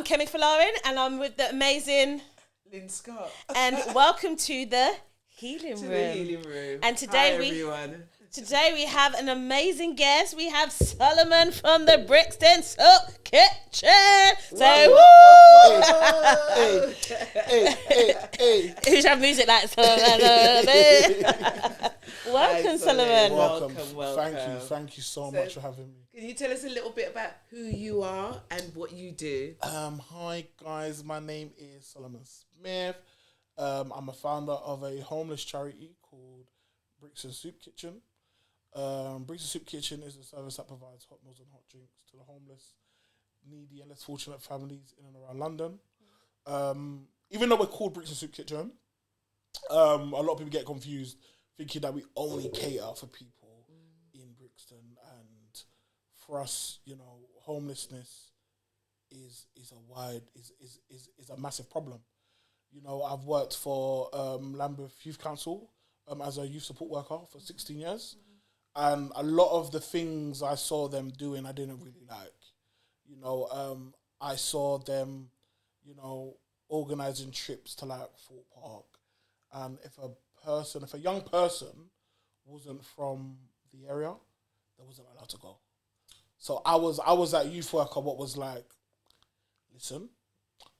Kemi Falarin, and I'm with the amazing Lynn Scott. And welcome to the Healing Room. The Healing Room. And today Today we have an amazing guest. We have Solomon from the Brixton Soup Kitchen. So, woo! Hey. Who should have music like Solomon? Welcome, Solomon. Welcome. Thank you so much for having me. Can you tell us a little bit about who you are and what you do? Hi guys, my name is Solomon Smith. I'm a founder of a homeless charity called Brixton Soup Kitchen. Brixton Soup Kitchen is a service that provides hot meals and hot drinks to the homeless, needy and less fortunate families in and around London. Even though we're called Brixton Soup Kitchen, a lot of people get confused thinking that we only cater for people in Brixton, and for us, homelessness is a massive problem. I've worked for Lambeth Youth Council as a youth support worker for 16 years. And a lot of the things I saw them doing, I didn't really like. I saw them, organising trips to like Fort Park. And if a young person wasn't from the area, they wasn't allowed to go. So I was that youth worker, what was like, listen,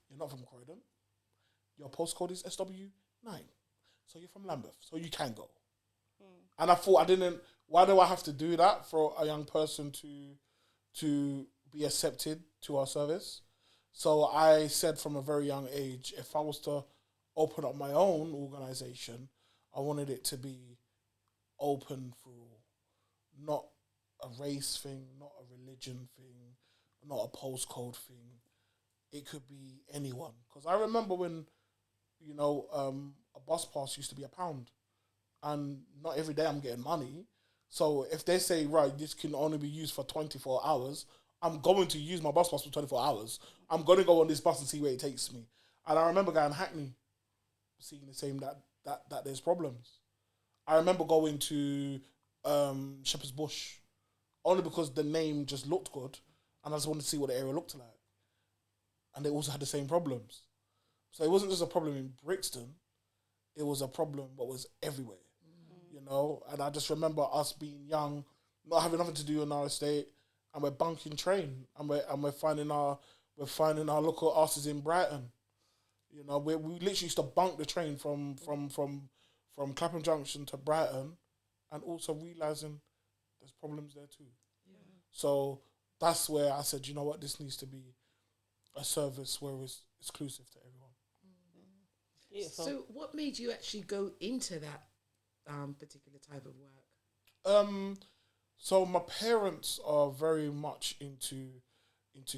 you're not from Croydon. Your postcode is SW9. So you're from Lambeth. So you can go. And I thought why do I have to do that for a young person to be accepted to our service? So I said from a very young age, if I was to open up my own organisation, I wanted it to be open for all. Not a race thing, not a religion thing, not a postcode thing. It could be anyone. Because I remember when, a bus pass used to be £1. And not every day I'm getting money. So if they say, right, this can only be used for 24 hours, I'm going to use my bus pass for 24 hours. I'm going to go on this bus and see where it takes me. And I remember going to Hackney, seeing the same, that there's problems. I remember going to Shepherd's Bush, only because the name just looked good, and I just wanted to see what the area looked like. And they also had the same problems. So it wasn't just a problem in Brixton, it was a problem that was everywhere. And I just remember us being young, not having nothing to do on our estate, and we're bunking train, and we're finding our local asses in Brighton. We literally used to bunk the train from Clapham Junction to Brighton, and also realizing there's problems there too. Yeah. So that's where I said, you know what, this needs to be a service where it's exclusive to everyone. Beautiful. So what made you actually go into that particular type of work? So my parents are very much into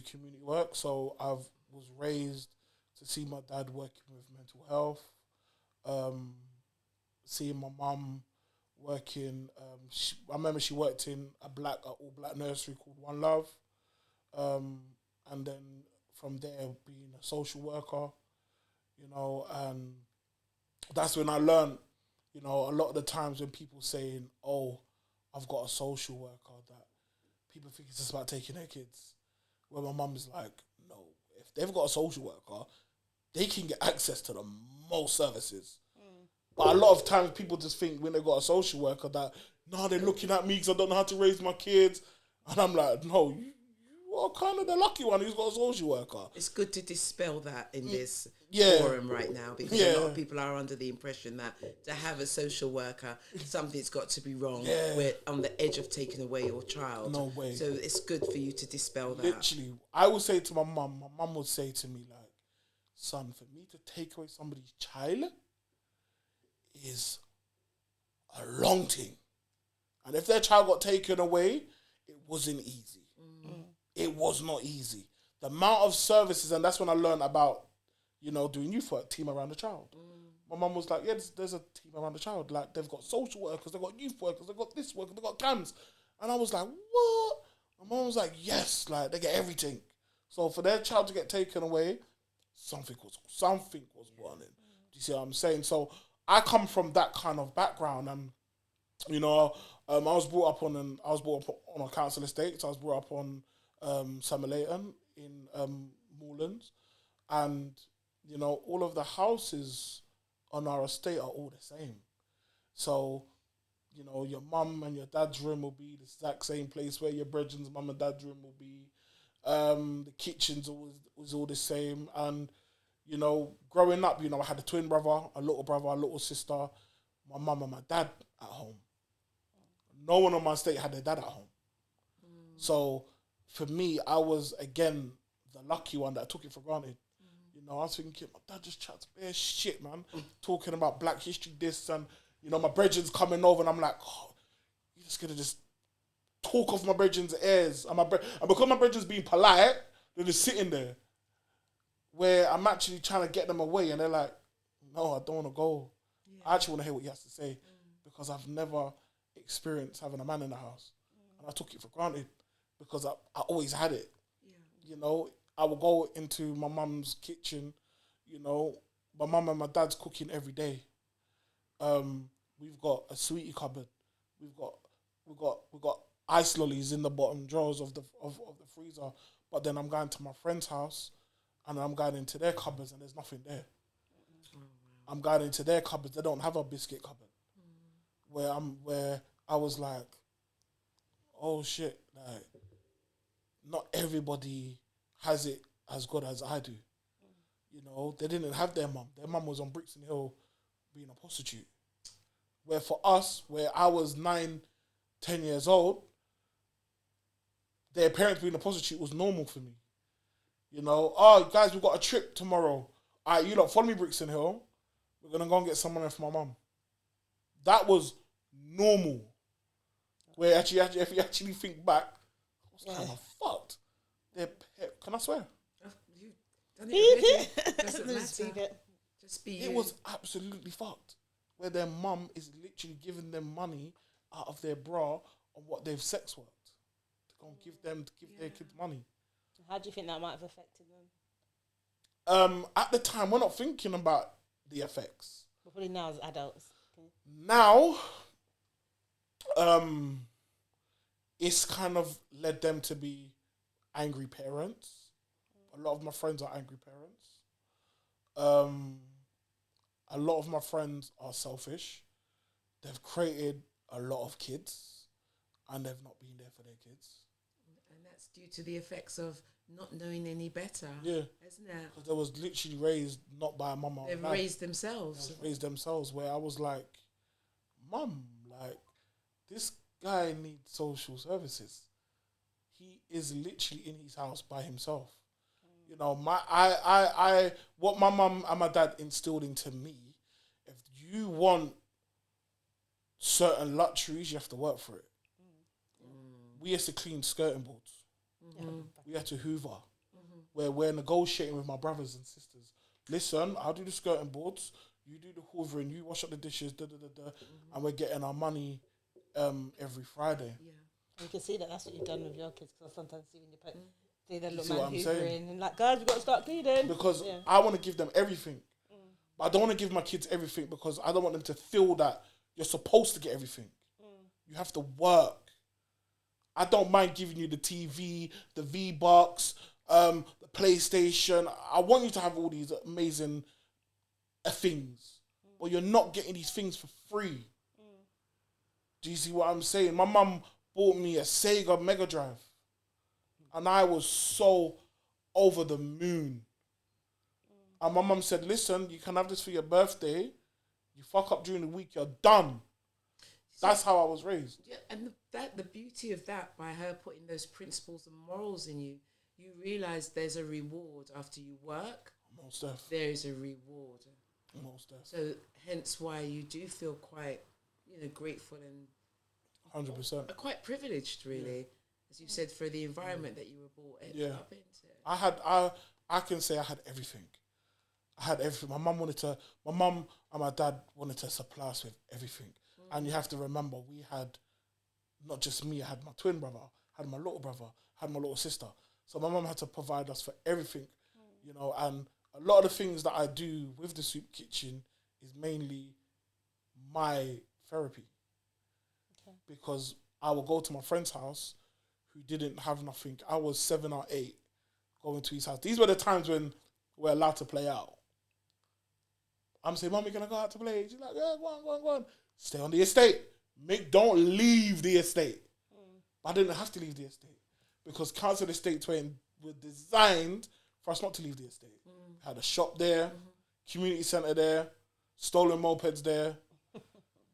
community work. So I was raised to see my dad working with mental health, seeing my mum working. I remember she worked in an all black nursery called One Love, and then from there being a social worker, and that's when I learned. A lot of the times when people saying, oh, I've got a social worker, that people think it's just about taking their kids. Where my mum is like, no, if they've got a social worker, they can get access to the most services. But a lot of times people just think when they've got a social worker that, no, they're looking at me because I don't know how to raise my kids. And I'm like, no, you are kind of the lucky one who's got a social worker. It's good to dispel that in this forum right now, because a lot of people are under the impression that to have a social worker, something's got to be wrong. We're on the edge of taking away your child. No way. So it's good for you to dispel that. Literally, I would say to my mum would say to me, like, son, for me to take away somebody's child is a long thing. And if their child got taken away, it wasn't easy. It was not easy. The amount of services, and that's when I learned about, doing youth work, team around the child. My mum was like, yeah, there's a team around the child. Like, they've got social workers, they've got youth workers, they've got this work, they've got CAMS. And I was like, what? My mum was like, yes, like, they get everything. So for their child to get taken away, something was running. Do you see what I'm saying? So I come from that kind of background, and I was brought up on a council estate. So I was brought up on Summer Leighton in moorlands, and you know, all of the houses on our estate are all the same. So, you know, your mum and your dad's room will be the exact same place where your brethren's mum and dad's room will be. The kitchen's always was all the same, and you know, growing up, you know, I had a twin brother, a little sister, my mum and my dad at home. No one on my estate had their dad at home. So for me, I was again the lucky one that took it for granted. You know, I was thinking, my dad just chats bare shit, man, talking about Black History this, and you know, my brethren's coming over, and I'm like, oh, you're just gonna just talk off my brethren's ears, and because my brethren's being polite, they're just sitting there, where I'm actually trying to get them away, and they're like, no, I don't want to go. Yeah. I actually want to hear what he has to say, because I've never experienced having a man in the house, and I took it for granted, because I always had it. You know, I would go into my mum's kitchen, you know, my mum and my dad's cooking every day. We've got a sweetie cupboard. We've got ice lollies in the bottom drawers of the freezer. But then I'm going to my friend's house, and I'm going into their cupboards, and there's nothing there. I'm going into their cupboards. They don't have a biscuit cupboard. Where I was like, oh shit, like, not everybody has it as good as I do. You know, they didn't have their mum. Their mum was on Brixton Hill being a prostitute. Where for us, where I was 9, 10 years old, their parents being a prostitute was normal for me. You know, oh, guys, we've got a trip tomorrow. All right, you lot, follow me Brixton Hill. We're going to go and get some money for my mum. That was normal. Where actually, if you actually think back, I was kind of fucked. Can I swear? You've done it already. Doesn't matter. Just be you. It was absolutely fucked. Where their mum is literally giving them money out of their bra on what they've sex worked. To go and give their kids money. How do you think that might have affected them? At the time, we're not thinking about the effects. But probably now as adults. Okay. Now, it's kind of led them to be angry parents. A lot of my friends are angry parents. A lot of my friends are selfish. They've created a lot of kids, and they've not been there for their kids. And that's due to the effects of not knowing any better. Yeah. Isn't it? Because they was literally raised not by a mum or They've dad. raised themselves. They've raised themselves, where I was like, Mum, like, this guy needs social services. He is literally in his house by himself. You know, what my mum and my dad instilled into me, if you want certain luxuries, you have to work for it. We used to clean skirting boards. We had to hoover. Where we're negotiating with my brothers and sisters. Listen, I'll do the skirting boards, you do the hoovering, you wash up the dishes, and we're getting our money every Friday. Yeah. You can see that's what you've done with your kids, because I sometimes see when you put see the little man hoovering and like, guys, we've got to start cleaning. Because I want to give them everything. But I don't want to give my kids everything, because I don't want them to feel that you're supposed to get everything. You have to work. I don't mind giving you the TV, the V-Box, the PlayStation. I want you to have all these amazing things. But you're not getting these things for free. Do you see what I'm saying? My mum bought me a Sega Mega Drive. And I was so over the moon. And my mum said, listen, you can have this for your birthday. You fuck up during the week, you're done. That's how I was raised. Yeah, and the beauty of that, by her putting those principles and morals in you, you realise there's a reward after you work. Most definitely. There is a reward. Most definitely. So hence why you do feel quite, grateful and 100%. Quite privileged, really, as you said, for the environment that you were brought up into. I can say I had everything. I had everything. My mum and my dad wanted to supply us with everything. And you have to remember, we had, not just me, I had my twin brother, had my little brother, had my little sister. So my mum had to provide us for everything, and a lot of the things that I do with the soup kitchen is mainly my therapy. Okay. Because I will go to my friend's house who didn't have nothing. I was 7 or 8, going to his house. These were the times when we're allowed to play out. I'm saying, Mummy, can I go out to play? She's like, yeah, go on. Stay on the estate. Don't leave the estate. I didn't have to leave the estate because council estates were designed for us not to leave the estate. Had a shop there, community centre there, stolen mopeds there.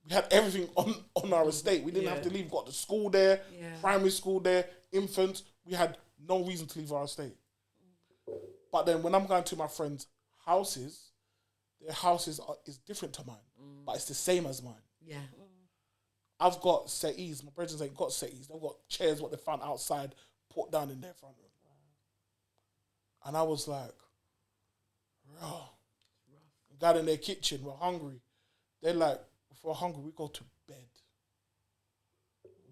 We had everything on our estate. We didn't have to leave. We got the school there, primary school there, infants. We had no reason to leave our estate. But then when I'm going to my friends' houses, their houses is different to mine, but it's the same as mine. Yeah. I've got settees. My brothers ain't got settees. They've got chairs what they found outside, put down in their front room. And I was like, bro, got in their kitchen, we're hungry. They're like, if we're hungry, we go to bed.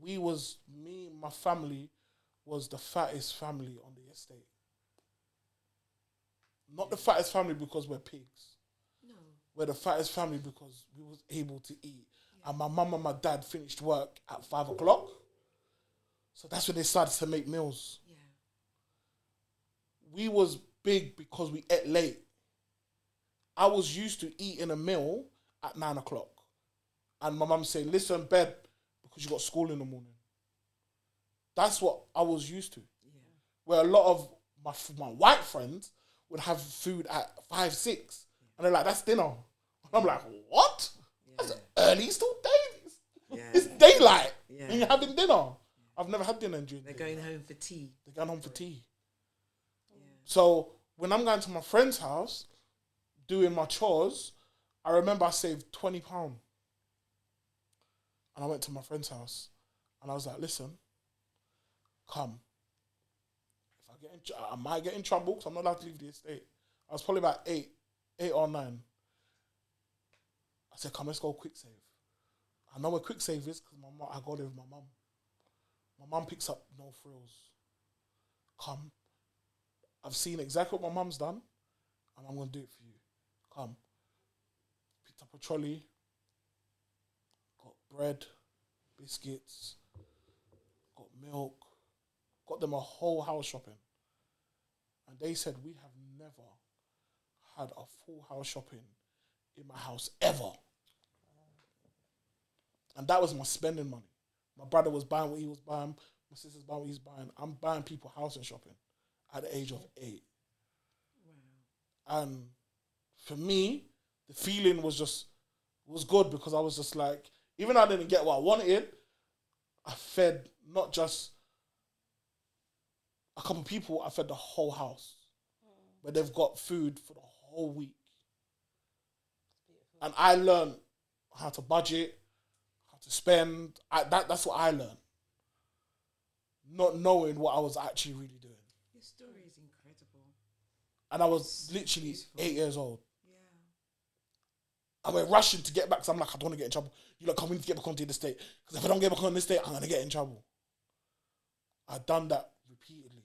Me and my family was the fattest family on the estate. Not the fattest family because we're pigs. No. We're the fattest family because we was able to eat. Yeah. And my mum and my dad finished work at 5 o'clock. So that's when they started to make meals. Yeah. We was big because we ate late. I was used to eating a meal at 9 o'clock. And my mum saying, listen, bed, because you got school in the morning. That's what I was used to. Yeah. Where a lot of my white friends would have food at 5, 6. And they're like, that's dinner. And I'm like, what? Yeah. That's early, it's still day. Yeah. It's daylight. Yeah. And you're having dinner. I've never had dinner during the day. They're going home for tea. They're going home for tea. Yeah. So when I'm going to my friend's house, doing my chores, I remember I saved £20. And I went to my friend's house. And I was like, listen, come. I might get in trouble because I'm not allowed to leave the estate. I was probably about 8 or 9. I said, come, let's go quick save. I know where quick save is because I go there with my mum. My mum picks up no frills. Come. I've seen exactly what my mum's done and I'm going to do it for you. Come. Picked up a trolley. Got bread, biscuits, got milk. Got them a whole house shopping. And they said, we have never had a full house shopping in my house ever. And that was my spending money. My brother was buying what he was buying. My sister's buying what he's buying. I'm buying people house and shopping at the age of 8. Wow. And for me, the feeling was good because I was just like, even though I didn't get what I wanted, I fed not just a couple of people, I fed the whole house. Where they've got food for the whole week. And I learned how to budget, how to spend. That's what I learned. Not knowing what I was actually really doing. Your story is incredible. And I was literally 8 years old. Yeah. And we're rushing to get back because I'm like, I don't want to get in trouble. You're like, we need to get back onto the estate. Because if I don't get back on the estate, I'm going to get in trouble. I've done that repeatedly.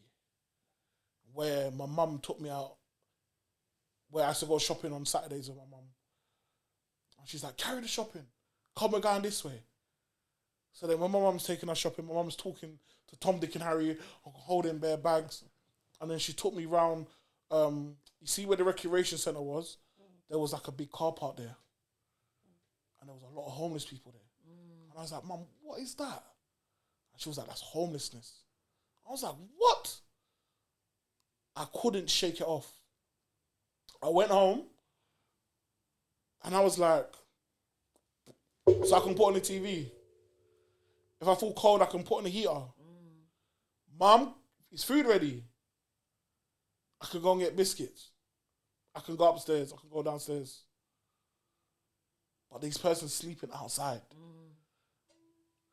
Where my mum took me out, where I used to go shopping on Saturdays with my mum. And she's like, carry the shopping. Come, we're going this way. So then when my mum's taking us shopping, my mum's talking to Tom, Dick and Harry, holding bare bags. And then she took me round, you see where the recreation centre was? There was like a big car park there. And there was a lot of homeless people there. And I was like, Mum, what is that? And she was like, that's homelessness. I was like, what? I couldn't shake it off. I went home and I was like, so I can put on the TV. If I feel cold, I can put on the heater. Mum, is food ready? I can go and get biscuits. I can go upstairs. I can go downstairs. But these persons sleeping outside.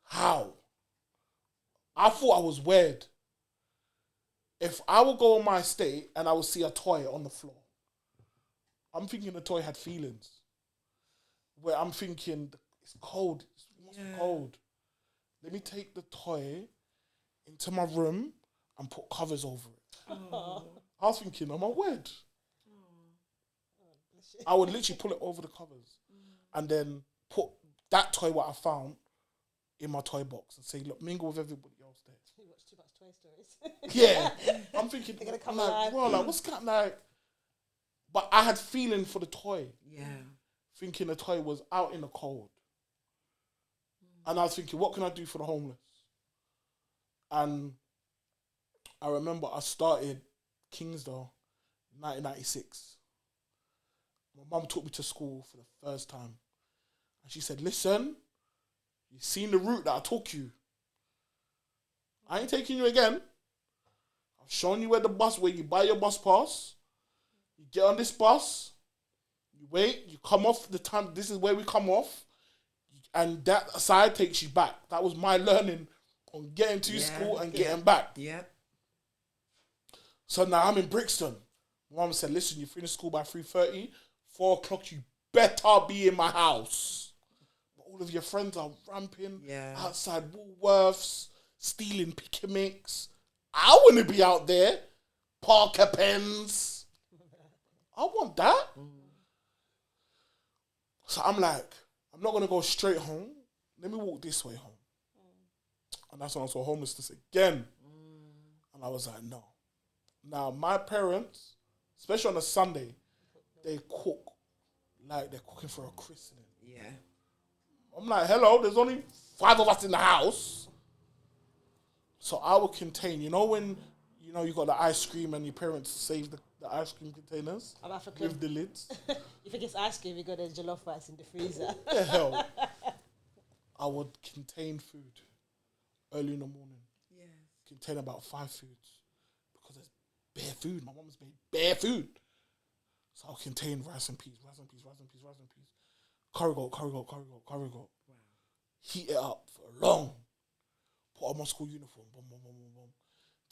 How? I thought I was weird. If I would go on my estate and I would see a toy on the floor, I'm thinking the toy had feelings. Where I'm thinking, it's cold. It must be cold. Let me take the toy into my room and put covers over it. Oh. I was thinking, am I weird? I would literally pull it over the covers and then put that toy what I found in my toy box and say, look, mingle with everybody else there. You watch too much Toy Stories. Yeah. I'm thinking, They're gonna come like, alive. bro, like, what's that like? But I had feeling for the toy. Yeah. Thinking the toy was out in the cold. And I was thinking, what can I do for the homeless? And I remember I started Kingsdale in 1996. My mum took me to school for the first time. And she said, listen, you've seen the route that I took you. I ain't taking you again. I've shown you where you buy your bus pass. You get on this bus. You wait. You come off the time. This is where we come off. And that side takes you back. That was my learning on getting to school and getting back. Yeah. So now I'm in Brixton. Mum said, listen, you finish school by 3:30. 4 o'clock, you better be in my house. But all of your friends are ramping outside Woolworths, stealing pick and mix. I want to be out there. Parker pens. I want that. So I'm like, I'm not going to go straight home. Let me walk this way home. And that's when I saw homelessness again. And I was like, no. Now, my parents, especially on a Sunday, they cook like they're cooking for a christening. Yeah. I'm like, hello, there's only 5 of us in the house. So I would contain, when, you got the ice cream and your parents save the ice cream containers I'm African. with the lids. If it gets ice cream, you got the jollof rice in the freezer. The hell? I would contain food early in the morning. Yeah. Contain about 5 foods because there's bare food. My mum's made bare food. So I'll contain rice and peas. Curry goat. Wow. Heat it up for long. Put on my school uniform. Boom.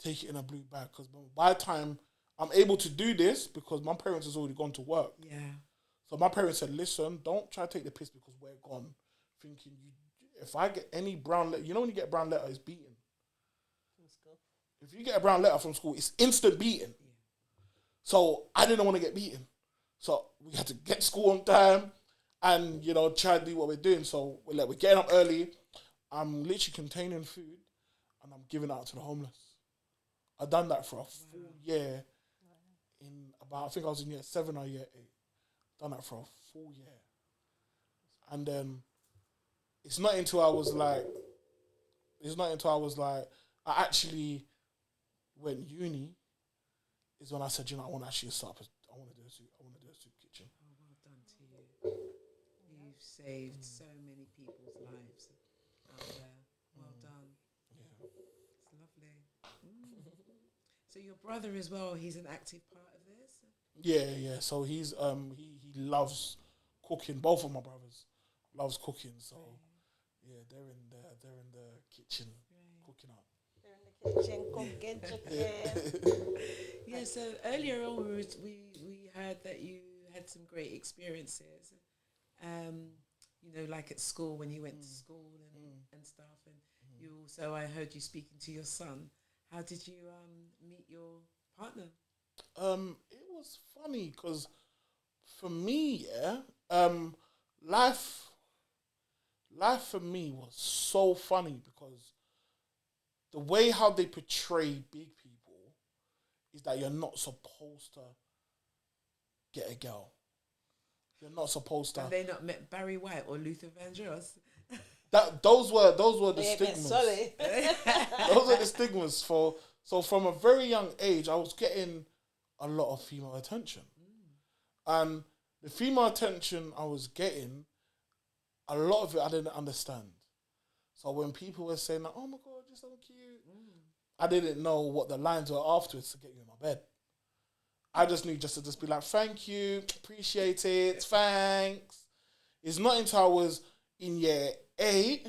Take it in a blue bag. Because by the time I'm able to do this, because my parents has already gone to work. Yeah. So my parents said, listen, don't try to take the piss because we're gone. Thinking, if I get any brown letter, when you get a brown letter, it's beaten. If you get a brown letter from school, it's instant beating. Yeah. So I didn't want to get beaten. So we had to get to school on time and, try to do what we're doing. So we're getting up early. I'm literally containing food and I'm giving out to the homeless. I've done that for a full year in about, I think I was in year 7 or year 8. Done that for a full year. And then it's not until I was like, I actually went uni is when I said, I want to actually I want to do a soup kitchen. Oh, well done to you. You've saved so many people's lives out there. Well done. Yeah. It's lovely. So your brother as well, he's an active part of this? Yeah. So he's he loves cooking. Both of my brothers loves cooking. So they're in the kitchen cooking up. Kitchen, cooking chicken. Yeah, so earlier on we heard that you had some great experiences, like at school when you went to school and stuff, and you also, I heard you speaking to your son. How did you meet your partner? It was funny because for me, life for me was so funny because the way how they portray big people is that you're not supposed to get a girl. You're not supposed to. Have they not met Barry White or Luther Vandross? Those were the stigmas. Those are the stigmas for. So from a very young age, I was getting a lot of female attention, and the female attention I was getting, a lot of it I didn't understand. So when people were saying, like, "Oh my God, you're so cute," I didn't know what the lines were afterwards to get you in my bed. I just knew just to be like, "Thank you, appreciate it, thanks." It's not until I was in year 8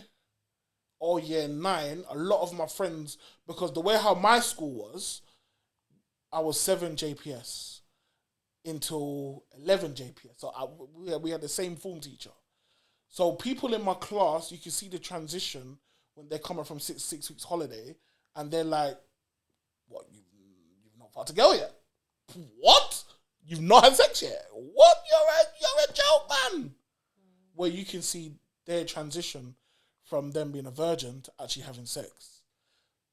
or year 9, a lot of my friends, because the way how my school was, I was 7 JPS until 11 JPS. So we had the same form teacher. So people in my class, you can see the transition when they're coming from six weeks holiday, and they're like, "What? You've not fucked a girl yet? What? You've not had sex yet? What? You're a joke, man." Where you can see their transition from them being a virgin to actually having sex.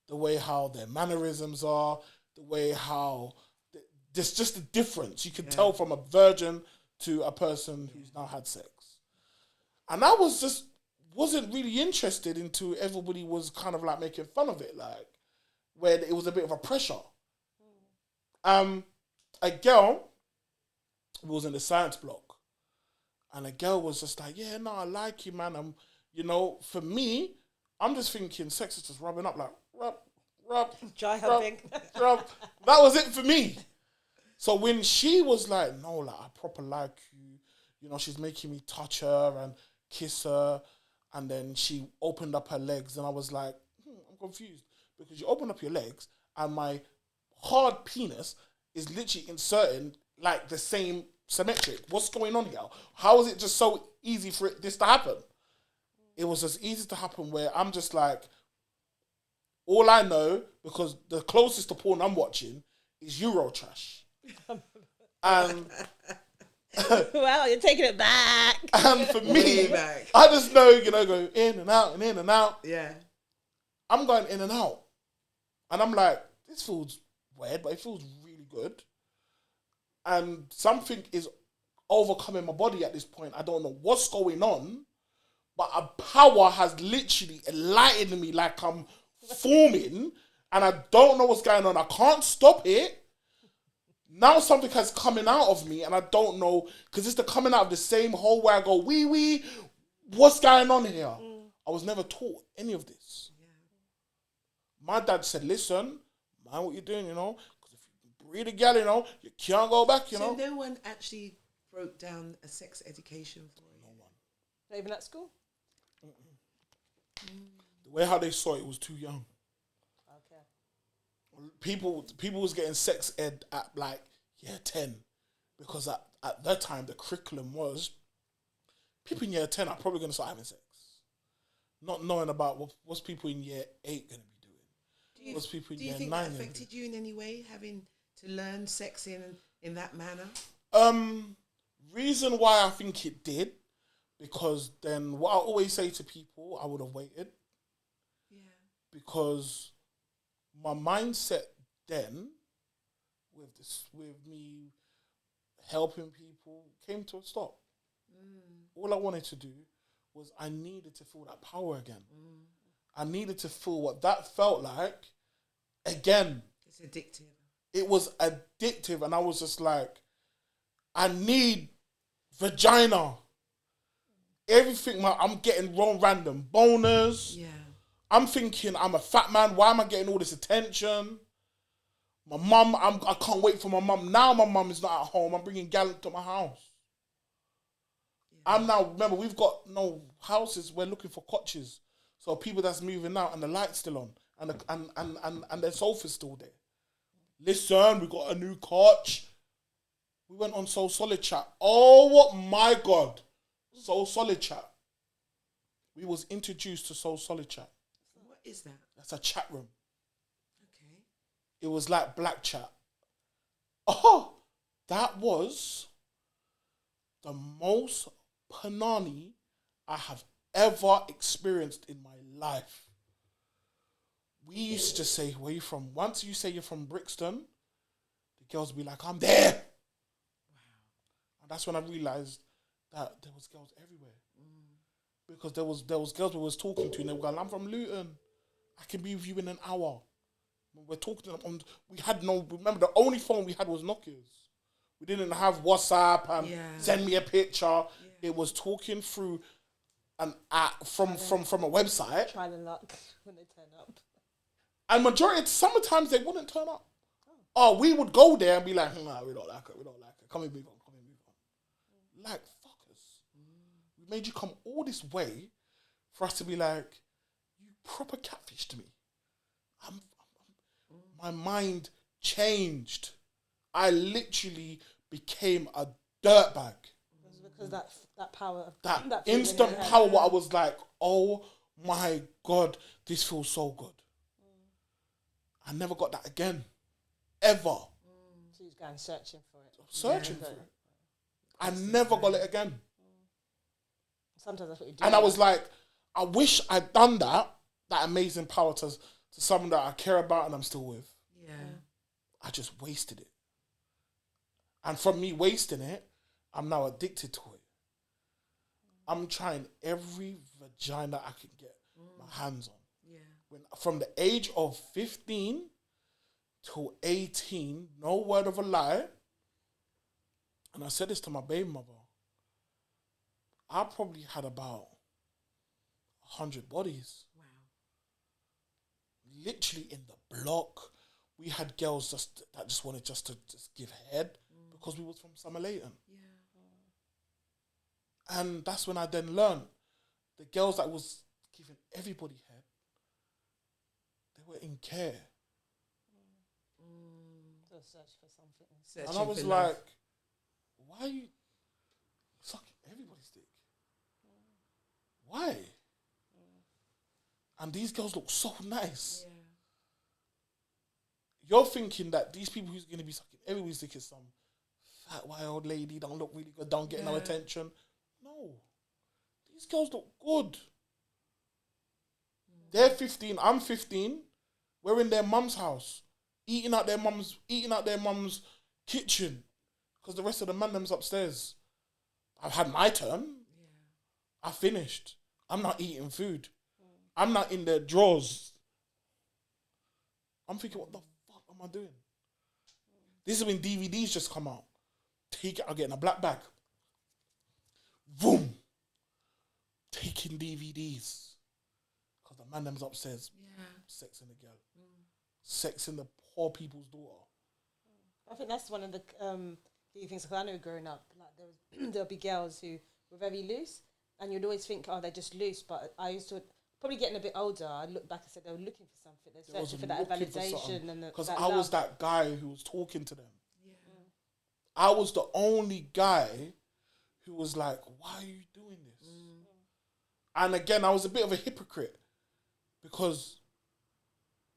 the way how their mannerisms are, the way how there's just a difference. You can tell from a virgin to a person who's now had sex. And I wasn't really interested into everybody was kind of like making fun of it, like where it was a bit of a pressure. A girl was in the science block, and a girl was just like, yeah, no, I like you, man. For me, I'm just thinking sex is just rubbing up, like rub, dry humping, rub. That was it for me. So when she was like, no, like I proper like you, she's making me touch her and kiss her, and then she opened up her legs, and I was like, I'm confused because you open up your legs, and my hard penis is literally inserting like the same symmetric. What's going on here? How is it just so easy for this to happen? It was just easy to happen where I'm just like, all I know, because the closest to porn I'm watching is Eurotrash. And well, you're taking it back. And for me, I just know, go in and out and in and out. Yeah. I'm going in and out. And I'm like, this feels weird, but it feels really good. And something is overcoming my body at this point. I don't know what's going on, but a power has literally enlightened me like I'm forming, and I don't know what's going on. I can't stop it. Now something has coming out of me, and I don't know, because it's the coming out of the same hole where I go, wee, what's going on here? I was never taught any of this. Yeah. My dad said, listen, mind what you're doing, because if you breed a gal, you can't go back, So no one actually broke down a sex education for you? No one. Not even at school? The way how they saw it was too young. Okay. People was getting sex ed at like year 10, because at that time the curriculum was people in year 10 are probably going to start having sex, not knowing about what's people in year 8 going to be doing. What's people in year 9 do you think that affected you in any way, having to learn sex in that manner? Reason why I think it did, because then what I always say to people, I would have waited. Yeah. Because my mindset then, with me helping people, came to a stop. All I wanted to do was I needed to feel that power again. I needed to feel what that felt like again. It's addictive. It was addictive, and I was just like, I need vagina. Everything, I'm getting wrong random boners. Yeah. I'm thinking I'm a fat man. Why am I getting all this attention? My mum, I can't wait for my mum. Now my mum is not at home. I'm bringing gal to my house. Yeah. Remember, we've got no houses. We're looking for cottages. So people that's moving out and the light's still on and their sofa's still there. Listen, we got a new couch. We went on Soul Solid Chat. Oh my God. Soul Solid Chat. We was introduced to Soul Solid Chat. What is that? That's a chat room. Okay. It was like black chat. Oh, that was the most panani I have ever experienced in my life. We used to just say, where you from? Once you say you're from Brixton, the girls be like, I'm there. Wow. And that's when I realized that there was girls everywhere. Because there was girls we was talking to, and they were going, I'm from Luton. I can be with you in an hour. We're talking to them. Remember, the only phone we had was Nokia's. We didn't have WhatsApp and send me a picture. Yeah. It was talking through an app from a website. Try the luck when they turn up. And sometimes they wouldn't turn up. Oh, we would go there and be like, nah, we don't like it. Come and move on. Like, fuckers. We made you come all this way for us to be like, you proper catfished me. My mind changed. I literally became a dirtbag. Because that power. That instant power, what I was like, oh my God, this feels so good. I never got that again. Ever. So you was going searching for it. Searching for it. I never got it again. Sometimes that's what you do. And I was like, I wish I'd done that amazing power to to someone that I care about and I'm still with. Yeah. I just wasted it. And from me wasting it, I'm now addicted to it. I'm trying every vagina I can get my hands on. Yeah. From the age of 15 to 18, no word of a lie, and I said this to my baby mother, I probably had about 100 bodies. Wow. Literally in the block, we had girls that just wanted just to give head because we was from Summer Leighton. Yeah. And that's when I then learned the girls that was giving everybody head, they were in care. To search for something. And I was like, why are you sucking everybody's dick? Why? And these girls look so nice. Yeah. You're thinking that these people who's going to be sucking everybody's dick is some fat white old lady, don't look really good, don't get no attention. No. These girls look good. They're 15, I'm 15. We're in their mum's house, eating out their mum's kitchen, because the rest of the man them's upstairs. I've had my turn. Yeah. I finished. I'm not eating food. I'm not in their drawers. I'm thinking, what the fuck am I doing? This is when DVDs just come out. Take it, I'll get in a black bag. Boom. Taking DVDs. Because the man them's upstairs. Yeah. Sexing the girl. Sexing the poor people's daughter. I think that's one of the key things. Because I know growing up, like there'll be girls who were very loose, and you'd always think, oh, they're just loose. But I used to, probably getting a bit older, I look back and said they were looking for something. They're searching for that validation and because I was that guy who was talking to them. Yeah. I was the only guy who was like, why are you doing this? And again, I was a bit of a hypocrite because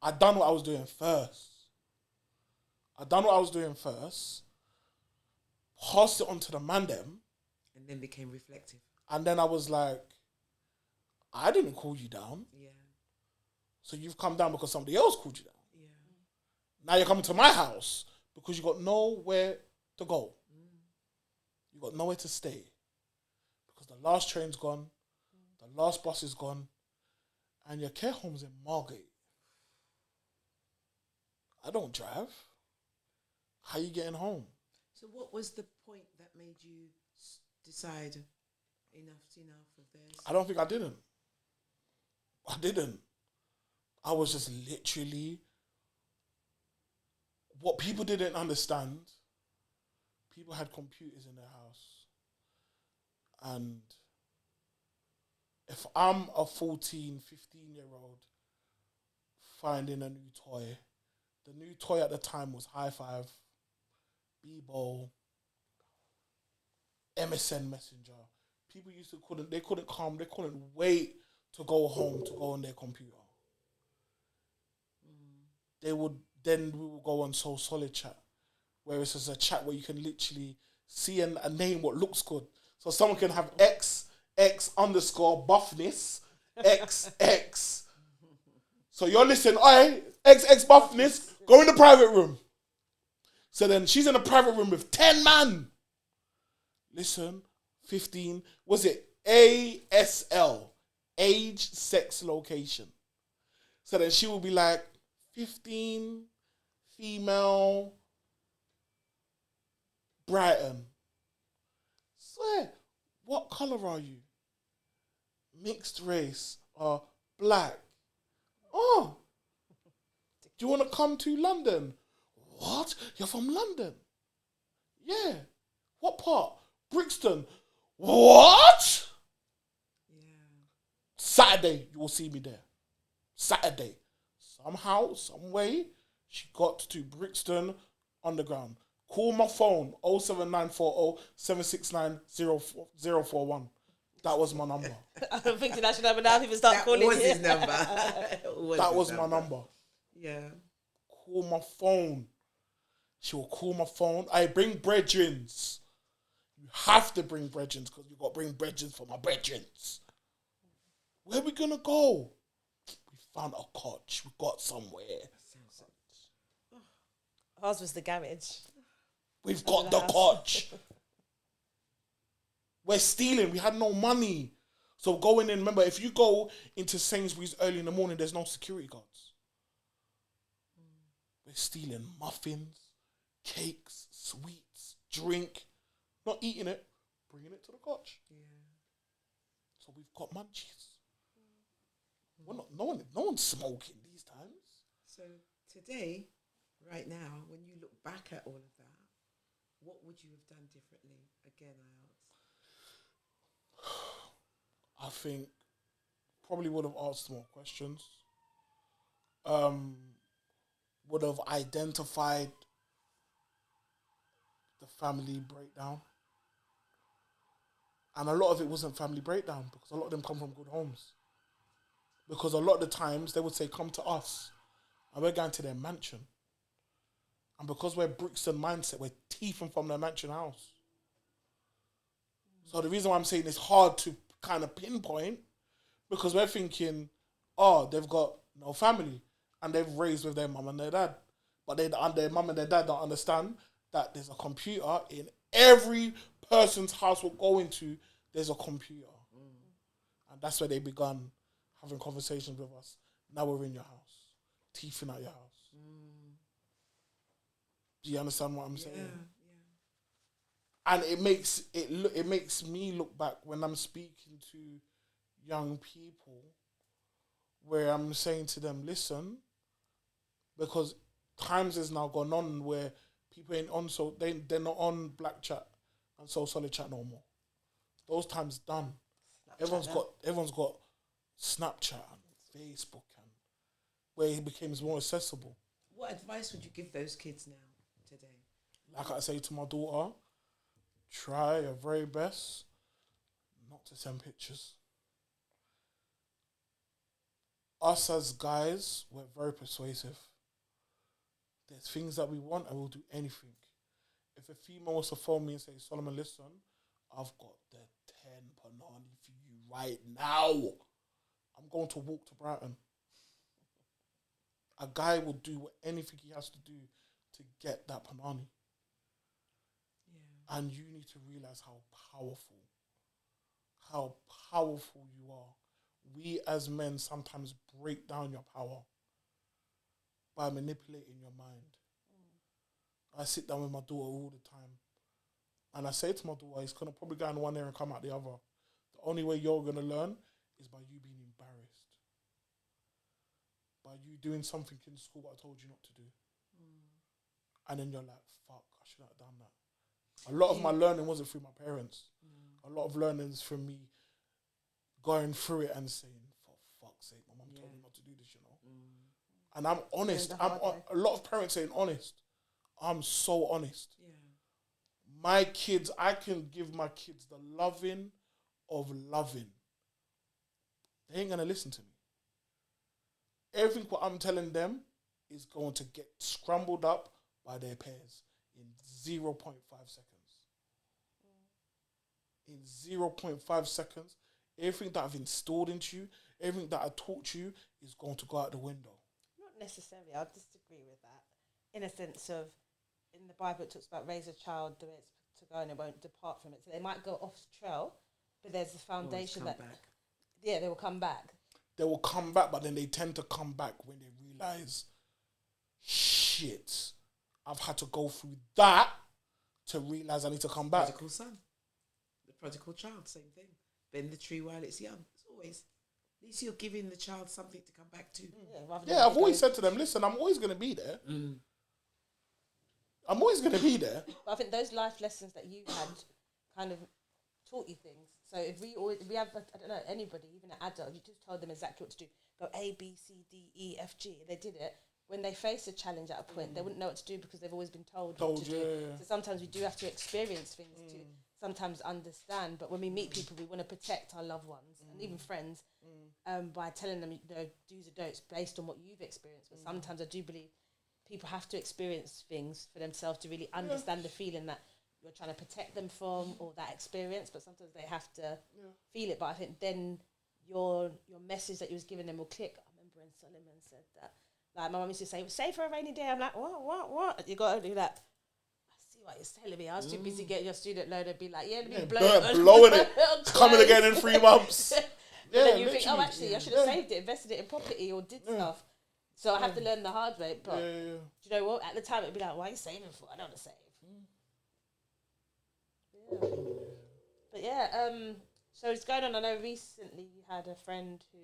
I done what I was doing first. Passed it on to the man them. And then became reflective. And then I was like, I didn't call you down. Yeah. So you've come down because somebody else called you down. Yeah. Now you're coming to my house because you got nowhere to go. You got nowhere to stay. Because the last train's gone. The last bus is gone. And your care home's in Margate. I don't drive. How you getting home? So what was the point that made you decide enough's enough of this? I don't think I didn't. I was just literally... What people didn't understand, people had computers in their house. And if I'm a 14, 15-year-old finding a new toy, the new toy at the time was High Five, Bebo, MSN Messenger. People they couldn't wait to go home to go on their computer. We would go on So Solid Chat, where it's just a chat where you can literally see a name what looks good. So someone can have X underscore buffness, XX. So you're listening, XX buffness, go in the private room. So then she's in a private room with 10 man. Listen, 15, was it ASL, age, sex, location. So then she will be like, 15, female, Brighton. Swear, what colour are you? Mixed race, black. Oh, do you want to come to London? What? You're from London? Yeah. What part? Brixton. What? Yeah. Saturday, you will see me there. Saturday. Somehow, some way, she got to Brixton Underground. Call my phone, 07940 769 041. That was my number. I don't think that's your number now. People start calling was you. His number. That was my number. Yeah. Call my phone. She will call my phone. I bring brethrens. You have to bring brethrens because you got to bring brethrens for my brethrens. Where are we going to go? We found a couch. We got somewhere. Ours was the garage. We've got the couch. We're stealing. We had no money. So going in, remember, if you go into Sainsbury's early in the morning, there's no security guards. We're stealing muffins, cakes, sweets, drink. Not eating it, bringing it to the couch. Yeah. So we've got munchies. We're not, no one's smoking these times. So today, right now, when you look back at all of that, what would you have done differently? Again, I ask. I think probably would have asked more questions. Would have identified the family breakdown. And a lot of it wasn't family breakdown because a lot of them come from good homes. Because a lot of the times they would say, come to us. And we're going to their mansion. And because we're Brixton mindset, we're thieving from their mansion house. So the reason why I'm saying it's hard to kind of pinpoint, because we're thinking, oh, they've got no family and they've raised with their mum and their dad. But their mum and their dad don't understand that there's a computer in every person's house we'll go into, there's a computer. And that's where they begun having conversations with us. Now we're in your house, thieving out your house. Do you understand what I'm saying? Yeah. And it makes me look back when I'm speaking to young people, where I'm saying to them, listen, because times has now gone on where people ain't on, so they're not on Black Chat and So Solid Chat no more. Those times done. Everyone's got Snapchat and Facebook, and where it becomes more accessible. What advice would you give those kids now, today? Like I say to my daughter, try your very best not to send pictures. Us as guys, we're very persuasive. There's things that we want and we'll do anything. If a female wants to phone me and say, Solomon, listen, I've got the 10 panani for you right now. I'm going to walk to Brighton. A guy will do anything he has to do to get that panani. Yeah. And you need to realize how powerful you are. We as men sometimes break down your power by manipulating your mind. I sit down with my daughter all the time and I say to my daughter, it's going to probably go in one ear and come out the other. The only way you're going to learn is by you being embarrassed. By you doing something in school that I told you not to do. And then you're like, fuck, I shouldn't have done that. A lot of my learning wasn't through my parents. A lot of learning is from me going through it and saying, for fuck's sake, my mum told me not to do this, you know. And I'm honest. A lot of parents ain't honest. I'm so honest. Yeah. My kids, I can give my kids the loving of loving. They ain't going to listen to me. Everything what I'm telling them is going to get scrambled up by their peers in 0.5 seconds. In 0.5 seconds, everything that I've installed into you, everything that I taught you is going to go out the window. Not necessarily. I'll disagree with that. In a sense of, in the Bible it talks about raise a child the way it's to go and it won't depart from it. So they might go off trail, but there's the foundation that... back. Yeah, they will come back. They will come back, but then they tend to come back when they realise, shit, I've had to go through that to realise I need to come back. Prodigal son. The prodigal child, same thing. Bend the tree while it's young. It's always... At least you're giving the child something to come back to. Yeah, I've always said to them, listen, I'm always going to be there. I'm always going to be there. But I think those life lessons that you had kind of taught you things. So if we have, I don't know, anybody, even an adult, you just told them exactly what to do. Go A, B, C, D, E, F, G. They did it. When they face a challenge at a point, they wouldn't know what to do because they've always been told what to do. Yeah. So sometimes we do have to experience things to sometimes understand. But when we meet people, we want to protect our loved ones and even friends by telling them, do's and don'ts based on what you've experienced. But sometimes I do believe people have to experience things for themselves to really understand the feeling that you're trying to protect them from or that experience. But sometimes they have to feel it. But I think then your message that you was giving them will click. I remember when Solomon said that. Like, my mum used to say, save for a rainy day. I'm like, what? You got to do that. I see what you're telling me. I was too busy getting your student loan and be like, let me blowing it. It's coming again in 3 months. But then you think, oh, actually, I should have saved it, invested it in property or did stuff. So I have to learn the hard way. But do you know what? At the time, it'd be like, why are you saving for? I don't want to save. Yeah. But yeah, so it's going on. I know recently you had a friend who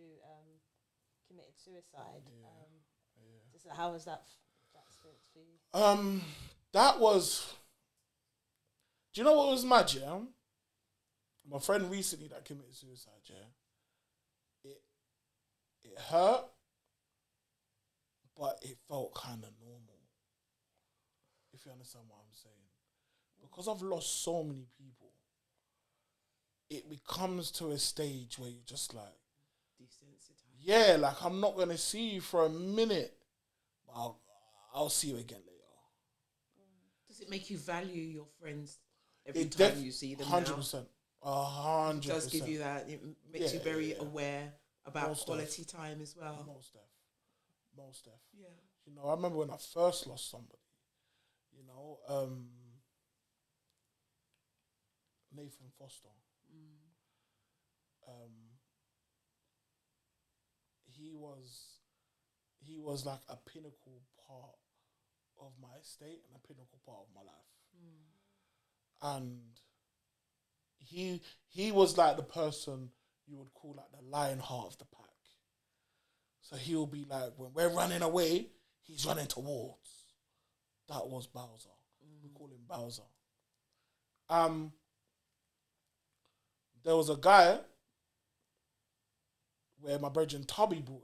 committed suicide. So how was that experience for you? That was. Do you know what was mad? Yeah, my friend recently that committed suicide. Yeah, it hurt, but it felt kind of normal. If you understand what I'm saying, because I've lost so many people, it becomes to a stage where you're just like, desensitized. Yeah, like I'm not gonna see you for a minute. I'll see you again later. Does it make you value your friends every time you see them? 100%. 100%. It does give you that. It makes you very aware about most quality time as well. Most def. Yeah. You know, I remember when I first lost somebody. You know, Nathan Foster. He was like a pinnacle part of my estate and a pinnacle part of my life. And he was like the person you would call like the lion heart of the pack. So he'll be like, when we're running away, he's running towards. That was Bowser. We call him Bowser. There was a guy where my brethren Tubby brought him.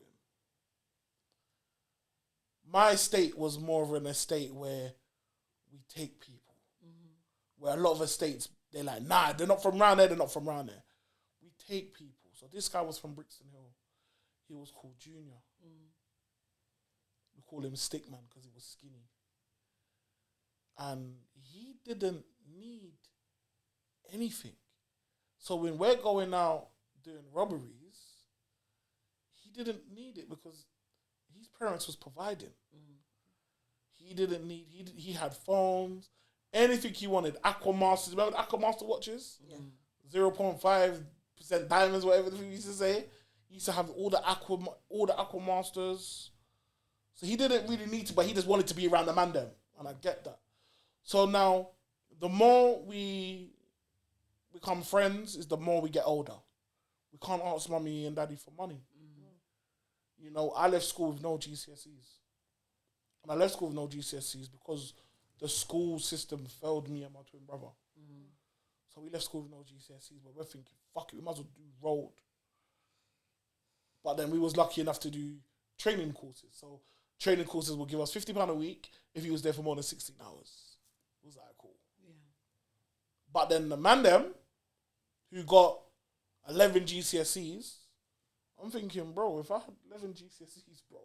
My estate was more of an estate where we take people. Where a lot of estates, they're like, nah, they're not from round there, We take people. So this guy was from Brixton Hill. He was called Junior. We call him Stickman because he was skinny. And he didn't need anything. So when we're going out doing robberies, he didn't need it because his parents was providing. He didn't need, he had phones, anything he wanted. Aquamasters, remember the Aquamaster watches? Yeah. 0.5% diamonds, whatever the thing used to say. He used to have all the Aquamasters. So he didn't really need to, but he just wanted to be around the man them. And I get that. So now, the more we become friends, is the more we get older. We can't ask mommy and daddy for money. You know, I left school with no GCSEs. And I left school with no GCSEs because the school system failed me and my twin brother. So we left school with no GCSEs, but we're thinking, fuck it, we might as well do road. But then we was lucky enough to do training courses. So training courses would give us £50 a week if he was there for more than 16 hours. It was like, cool. Yeah. But then the man them, who got 11 GCSEs, I'm thinking, bro, if I had 11 GCSEs, bro,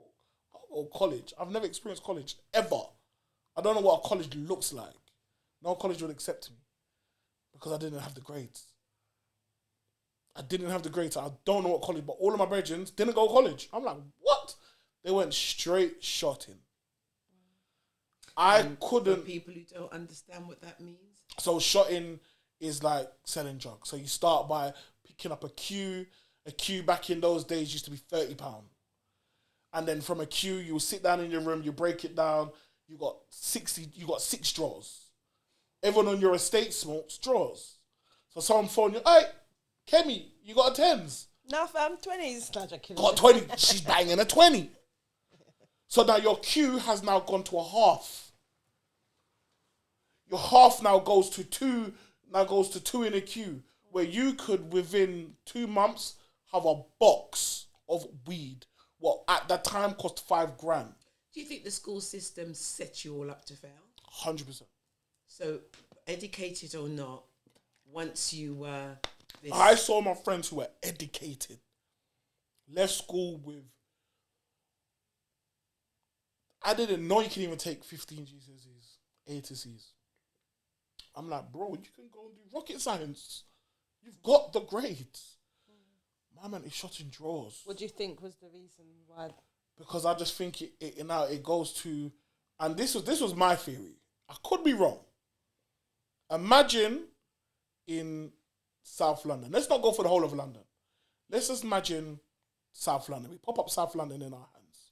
I'll go college. I've never experienced college, ever. I don't know what a college looks like. No college would accept me because I didn't have the grades. I don't know what college, but all of my brethren didn't go to college. I'm like, what? They went straight shotting. I couldn't. For people who don't understand what that means. So shotting is like selling drugs. So you start by picking up a Q. A Q back in those days used to be £30. And then from a Q, you sit down in your room, you break it down. You got 6 drawers. Everyone on your estate smokes drawers. So someone phone you, hey, Kemi, you got a tens? No, fam, 20s. Got 20. She's banging a 20. So now your Q has now gone to a half. Your half now goes to 2. Now goes to 2 in a Q, where you could within 2 months have a box of weed. What at that time cost $5,000. Do you think the school system set you all up to fail? 100%. So, educated or not, once you were this... I saw my friends who were educated, left school with... I didn't know you can even take 15 GCSEs, A to C's. I'm like, bro, you can go and do rocket science. You've got the grades. My man is shot in drawers. What do you think was the reason why because I just think it goes to, and this was my theory. I could be wrong. Imagine in South London. Let's not go for the whole of London. Let's just imagine South London. We pop up South London in our hands.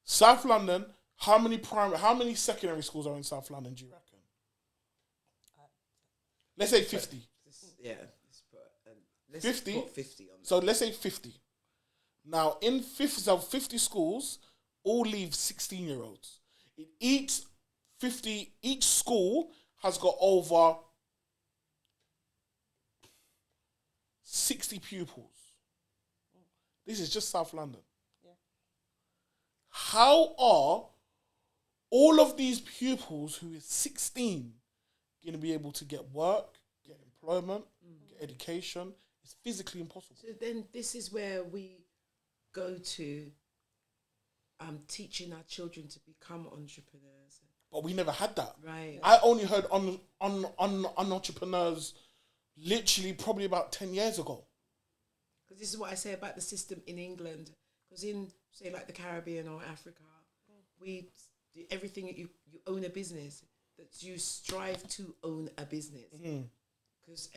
South London. How many secondary schools are in South London? Do you reckon? Let's say 50. Let's 50? put 50 on. So let's say 50. Now, in 50 schools, all leave 16-year-olds. Each school has got over 60 pupils. This is just South London. Yeah. How are all of these pupils who is 16 going to be able to get work, get employment, get education? It's physically impossible. So then this is where we go to teaching our children to become entrepreneurs. But we never had that. Right. I only heard on entrepreneurs literally probably about 10 years ago. Because this is what I say about the system in England. Because in, say, like the Caribbean or Africa, everything you own a business, that you strive to own a business. Because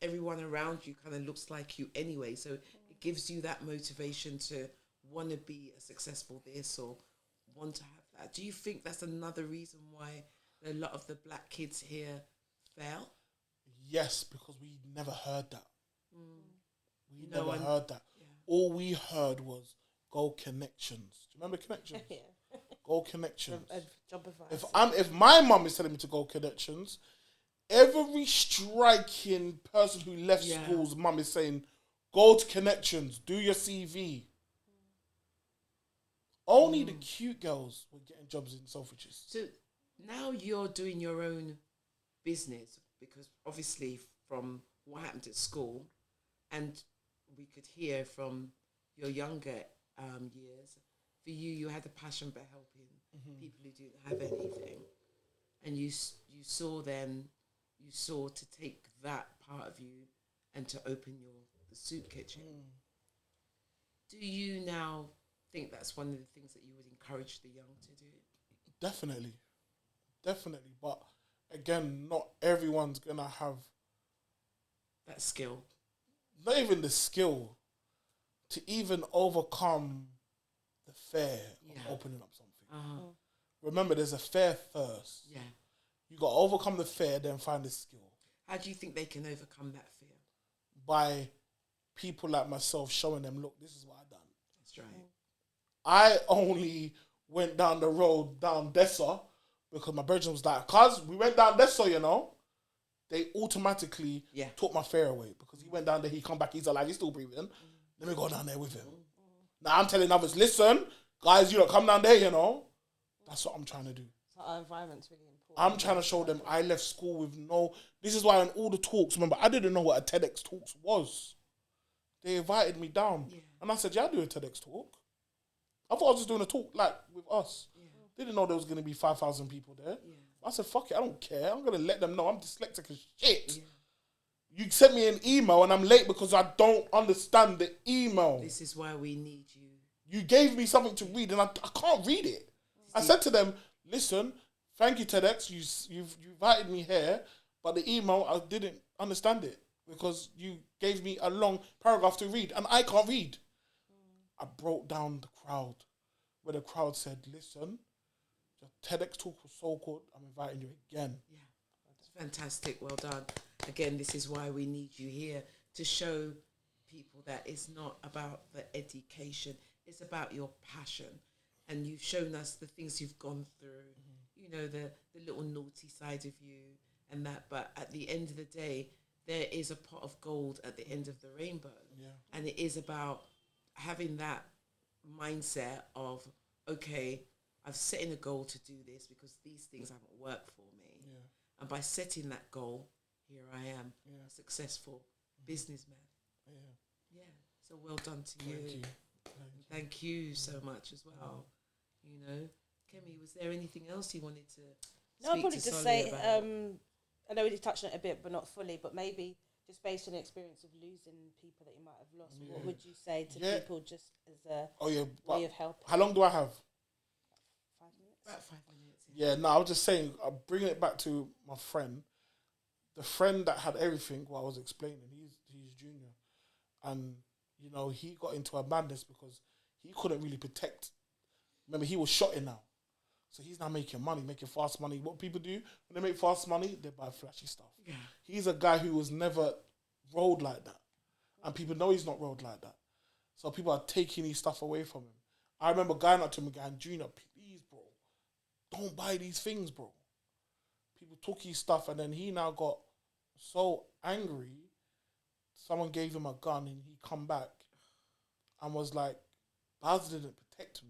everyone around you kind of looks like you anyway. So it gives you that motivation to want to be a successful this or want to have that. Do you think that's another reason why a lot of the black kids here fail? Yes, because we never heard that. We never and- heard that. Yeah. All we heard was go connections. Do you remember connections? Yeah. Go connections. A job advice. If my mum is telling me to go connections, every striking person who left school's mum is saying, go to connections, do your CV. Only the cute girls were getting jobs in Selfridges. So now you're doing your own business because obviously from what happened at school, and we could hear from your younger years, for you had a passion for helping people who didn't have anything, and you saw to take that part of you and to open the soup kitchen. Do you now think that's one of the things that you would encourage the young to do? Definitely. But again, not everyone's going to have That skill. not even the skill to even overcome the fear of opening up something. Remember, there's a fear first. Yeah. You got to overcome the fear, then find the skill. How do you think they can overcome that fear? By people like myself showing them, look, this is what I've done. That's right. I only went down the road down Dessa because my brother was like, cuz we went down Dessa, you know. They automatically took my fear away because he went down there, he come back, he's alive, he's still breathing. Let me go down there with him. Now I'm telling others, listen, guys, you don't come down there, you know. That's what I'm trying to do. So our environment's really important. I'm trying to show them I left school with no... This is why in all the talks, remember, I didn't know what a TEDx talks was. They invited me down. Yeah. And I said, yeah, I'll do a TEDx talk. I thought I was just doing a talk, like, with us. Yeah. Didn't know there was going to be 5,000 people there. Yeah. I said, fuck it, I don't care. I'm going to let them know I'm dyslexic as shit. Yeah. You sent me an email and I'm late because I don't understand the email. This is why we need you. You gave me something to read and I can't read it. I said to them, listen, thank you, TEDx. You've invited me here, but the email, I didn't understand it because you gave me a long paragraph to read and I can't read. I broke down the crowd where the crowd said, listen, the TEDx talk was so good, I'm inviting you again. Yeah, that's fantastic. Well done. Again, this is why we need you here to show people that it's not about the education, it's about your passion. And you've shown us the things you've gone through, you know, the little naughty side of you and that. But at the end of the day, there is a pot of gold at the end of the rainbow. Yeah. And it is about having that mindset of, okay, I've set in a goal to do this because these things haven't worked for me. Yeah. And by setting that goal, here I am, a successful businessman. Yeah. Yeah. So well done to you. Thank you so much as well. You know, Kemi, was there anything else you wanted to No, I'll speak probably to just Solly say, about? I know we touched on it a bit, but not fully, but maybe just based on the experience of losing people that you might have lost, what Yeah. would you say to Yeah. people just as a Oh yeah. way of helping? How long do I have? 5 minutes. About 5 minutes. Yeah, no, I was just saying, bringing it back to my friend, the friend that had everything, what I was explaining, he's junior. And, you know, he got into a madness because he couldn't really protect. Remember, he was shotting now. So he's now making money, making fast money. What people do, when they make fast money, they buy flashy stuff. Yeah. He's a guy who was never rolled like that. And people know he's not rolled like that. So people are taking his stuff away from him. I remember going up to him and going, Junior, please, bro, don't buy these things, bro. People took his stuff, and then he now got so angry. Someone gave him a gun, and he come back and was like, Baz didn't protect me.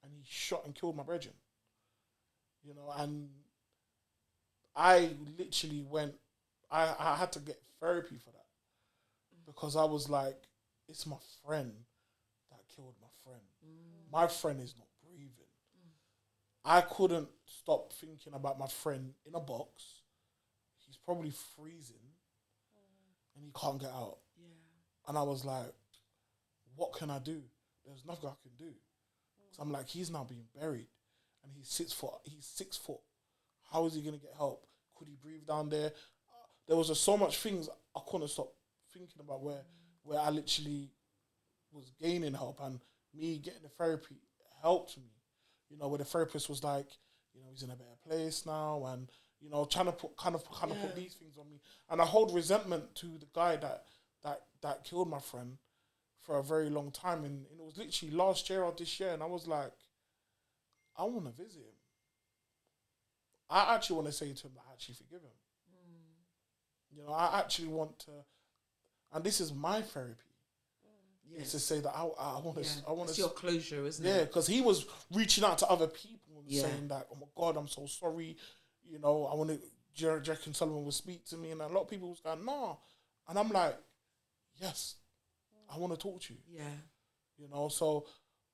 And he shot and killed my brethren. You know, and I literally went, I had to get therapy for that. Because I was like, it's my friend that killed my friend. My friend is not breathing. I couldn't stop thinking about my friend in a box. He's probably freezing. And he can't get out. Yeah. And I was like, what can I do? There's nothing I can do. So I'm like, he's now being buried. And he's 6 foot. How is he going to get help? Could he breathe down there? There was just so much things I couldn't stop thinking about where I literally was gaining help, and me getting the therapy helped me. You know, where the therapist was like, you know, he's in a better place now, and you know, trying to put these things on me, and I hold resentment to the guy that killed my friend for a very long time, and it was literally last year or this year, and I was like, I want to visit him. I actually want to say to him that I actually forgive him. You know, I actually want to, and this is my therapy. Yes. To say that I want to. I want to. It's your closure, isn't it? Yeah, because he was reaching out to other people and saying that, "Oh my God, I'm so sorry." You know, I want to. Jack and Sullivan would speak to me, and a lot of people was going, "Nah," and I'm like, "Yes, I want to talk to you." Yeah. You know, so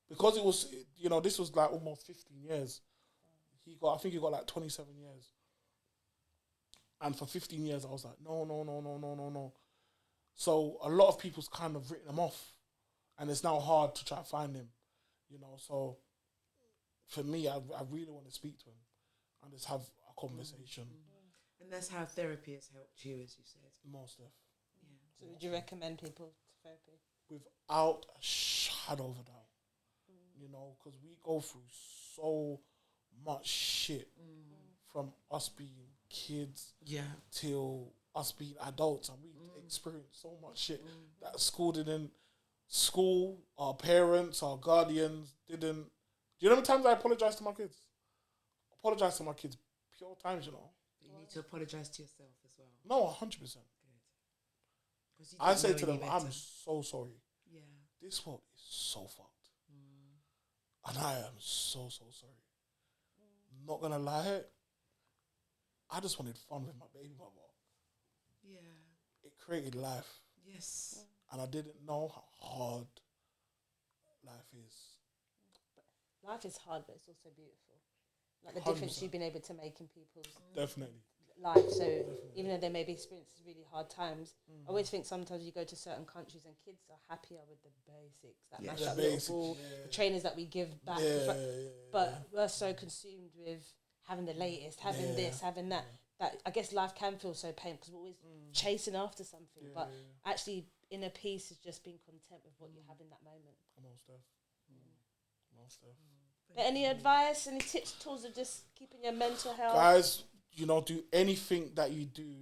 because it was, you know, this was like almost 15 years. I think he got like 27 years. And for 15 years, I was like, no. So a lot of people's kind of written him off. And it's now hard to try to find him. You know, so for me, I really want to speak to him and just have a conversation. And that's how therapy has helped you, as you said. Most stuff. Yeah. So would you recommend people to therapy? Without a shadow of a doubt. You know, because we go through so much shit from us being kids till us being adults, and we experienced so much shit that school, our parents, our guardians didn't. Do you know how many times I apologize to my kids? Apologize to my kids, pure times, you know. You need to apologise to yourself as well. No, 100%. Good. I say to them, I'm so sorry. Yeah. This world is so fucked. And I am so sorry. Not gonna lie, I just wanted fun with my baby mama. Yeah. It created life. Yes. And I didn't know how hard life is. But life is hard, but it's also beautiful. Like the difference 100%. you've been able to make in people's Definitely. life. So even though they may be experiencing really hard times, I always think sometimes you go to certain countries and kids are happier with the basics, that mash up little ball, the trainers that we give back. But we're so consumed with having the latest, having this, having that, that I guess life can feel so painful because we're always chasing after something. But actually, inner peace is just being content with what you have in that moment. Most stuff. But any advice, any tips, tools of just keeping your mental health? Guys, you know, do anything that you do,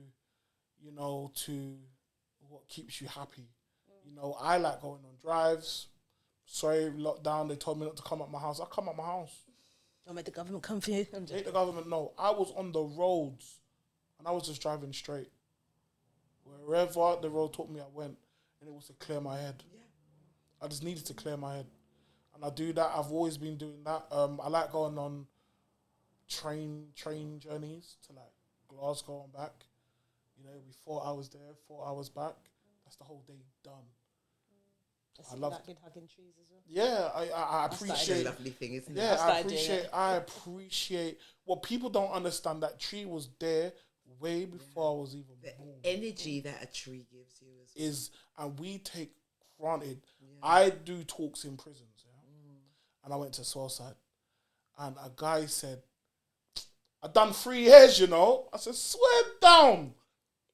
you know, to what keeps you happy. You know, I like going on drives. Sorry, lockdown, they told me not to come up my house. I come up my house. Don't make the government come for you. Make the government know. I was on the roads and I was just driving straight. Wherever the road took me, I went, and it was to clear my head. Yeah. I just needed to clear my head. And I do that. I've always been doing that. I like going on train journeys to like Glasgow and back. You know, it'll be 4 hours there, 4 hours back. That's the whole day done. I love that. Been hugging trees as well. Yeah, I That's appreciate. a lovely thing, isn't it? Yeah, I appreciate what people don't understand. That tree was there way before I was even The born. energy that a tree gives you And we take granted. Yeah. I do talks in prisons, and I went to Swellside, and a guy said, "I done 3 years, you know." I said, "Swear down.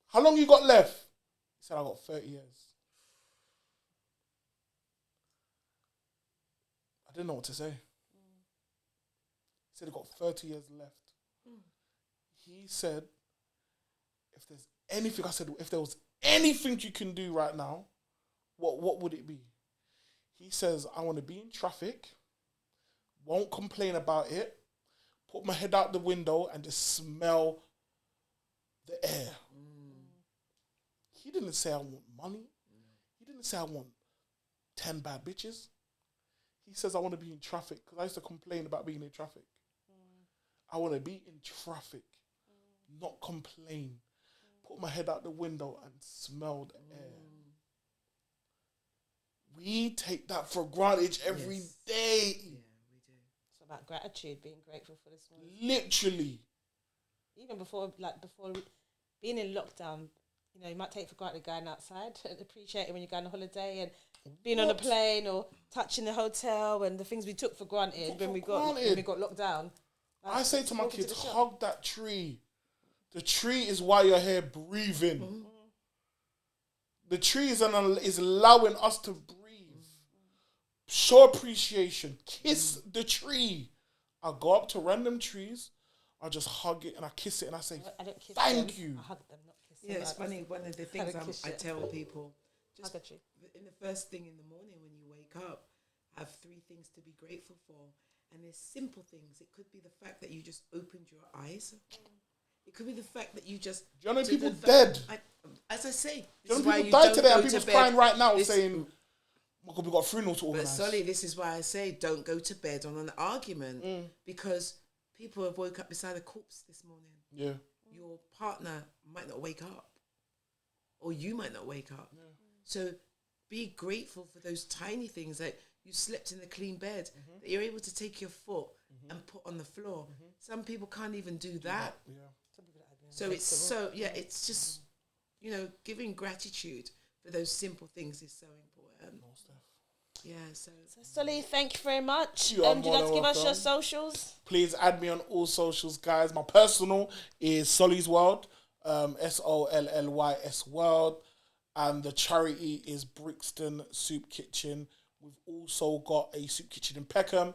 How long you got left?" He said, "I got 30 years." I didn't know what to say. He said he got 30 years left. He said, "If there's anything," I said, "if there was anything you can do right now, what would it be?" He says, "I want to be in traffic, won't complain about it, put my head out the window and just smell the air." He didn't say I want money. He didn't say I want 10 bad bitches. He says I want to be in traffic because I used to complain about being in traffic. I want to be in traffic, not complain. Put my head out the window and smell the air. We take that for granted every day. Yeah, we do. It's about gratitude, being grateful for this one. Literally. Even before being in lockdown, you know, you might take for granted going outside and appreciate it when you're going on holiday and being on a plane or touching the hotel and the things we took for granted when we got locked down. Like, I say to my walking kids, the shop. hug that tree. The tree is why you're here breathing. The tree is allowing us to breathe. Show appreciation. Kiss the tree. I go up to random trees. I just hug it and I kiss it and I say, I don't kiss thank them. you. I hug them, not kiss them. Yeah, it's funny. One of the things I tell people, just Hug a tree. in the first thing in the morning when you wake up, have 3 things to be grateful for. And there's simple things. It could be the fact that you just opened your eyes. It could be the fact that you just... Do you know people dead? As I say, Do this you is know why people you died don't today go and to people's bed. crying right now This- saying, "Oh God, we got a funeral to But organise." Solly, this is why I say don't go to bed on an argument because people have woke up beside a corpse this morning. Yeah. Your partner might not wake up, or you might not wake up. So be grateful for those tiny things, that you slept in a clean bed, that you're able to take your foot and put on the floor. Some people can't even do that. Yeah. So it's just, you know, giving gratitude for those simple things is so important. Yeah, so Solly, thank you very much. You are Would you more like to than give us your welcome. socials? Please add me on all socials, guys. My personal is Solly's World, SOLLYS World, and the charity is Brixton Soup Kitchen. We've also got a soup kitchen in Peckham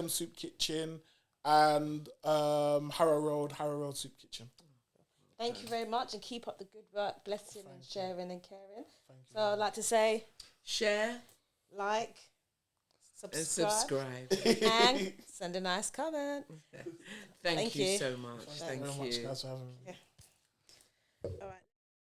Soup Kitchen, and Harrow Road Soup Kitchen. Thank you very much and keep up the good work, blessing and sharing and caring. So I'd like to say, share like, and subscribe, subscribe. and send a nice comment. Thank you you. so much. Thank you very much, guys, for having me. All right.